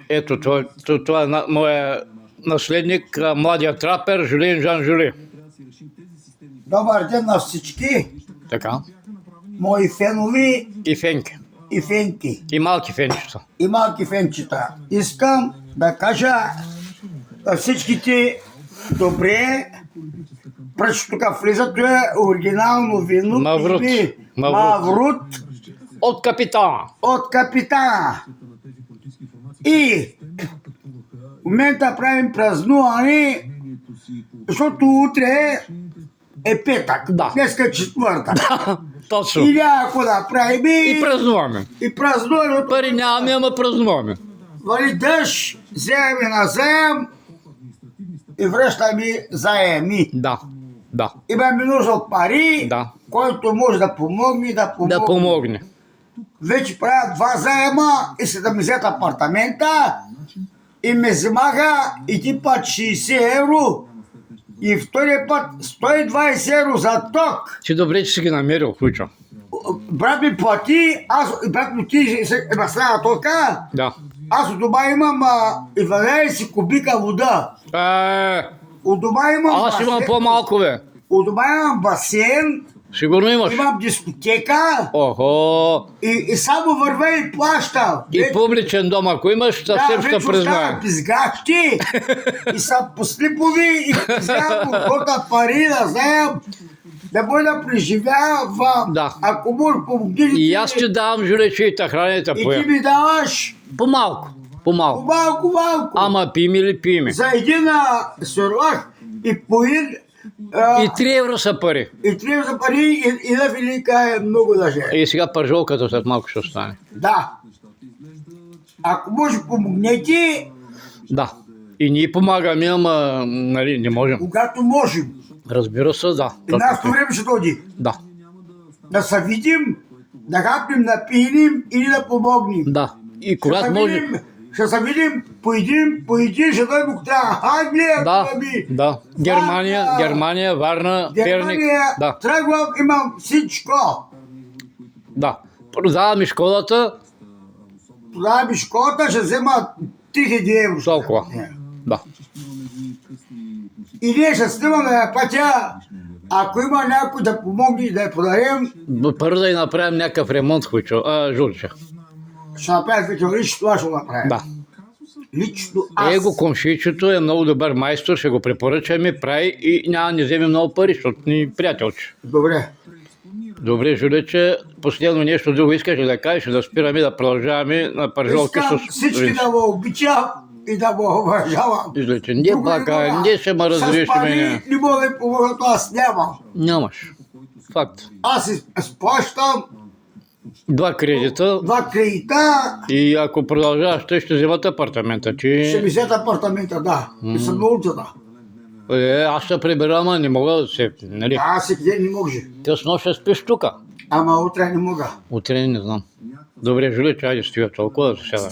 Ето, това е моя наследник, младия трапер Жулин Жан Жули. Добър ден на всички Така. мои фенови И фенки. и фенки И малки фенчета. и малки фенчета. Искам да кажа на всичките добре, пръче тук влиза, това е оригинално вино. Маврут. Маврут От капитана. от капитана. И в момента правим празнуване, защото утре е петък. Да. Днеска е четвъртък. Точно. И някакво да правим И празнуваме. и празнуваме. Пари нямаме, ама празнуваме. Вали дъжд, вземем на заем и връщаме заеми. Да. Да. Имаме нужда от пари, Да. който може да помогне, Да помогне. Вече правят 2 заема и 70 апартамента и ме вземаха един път 60 евро и втория път 120 евро за ток. Ти добре, че си ги намерил, Хучо. Брат ми плати, брат ми ти ме слага тока. Да. Аз от дома имам 12 кубика вода. От дома имам Аз имам басейн. по-малко, бе. От дома имам басейн, Сигурно имаш. имам дискотека Охо. и само вървя и плаща. И публичен дом, ако имаш, съвсем ще вече призная. оставя пизгачки и са по слипови и вземам от хората пари да вземам, да може да преживява. Да. Ако може помогни. И аз ти давам, Жуле, че и те храните И ти поем. ми даваш По-малко. По-малко. малко. Ама пими ли пими? За един серлах и по един И 3 евро са пари. и трябва за пари и на велика е много даже. И сега пържолката след малко ще остане. Да. Ако може помогнете, Да. И ние помагаме, ама нали, не можем. когато можем. Разбира се, да. И нашето време ще дойде. Да. Да се видим, да хапнем, да пинем или да помогнем. Да. И когато може... Ще се видим по един, ще дойде трябва Англия, Да, да. Германия, Варна, Перник. Германия, Да, тръгвам, имам всичко. да. Продаваме школата, Тогава ми школата ще взема 3000 евро. толкова. Да. И ние ще снимаме на пътя, ако има някой да помогне да я подарим, Първо да й направим някакъв ремонт, Хучо. Жулче. ще направим като лично това ще направим. Да. Лично аз. Его комшичето е много добър майстор, ще го препоръчаме, прави и няма да ни вземе много пари, защото ни приятелче. Добре. Добре, Жулече, последно нещо друго искаш ли да кажеш, да спираме да продължаваме на пържолки Искам с... всички да го обичам и да го уважавам. Жулече, не плака, не ще ме разреши С пари мене. не мога да помогна, аз нямам. Нямаш. Факт. Аз изплащам 2 кредита 2 кредита, и ако продължаваш, ще вземат апартамента. Ти... 70 апартамента, да. И съм на улицата. Аз ще прибера, ама не мога да се... Нали? Аз всеки ден не може. Те с нощ ще спиш тука. Ама утре не мога. Утре не знам. Добре, Жулече, айде стига толкова да се седа.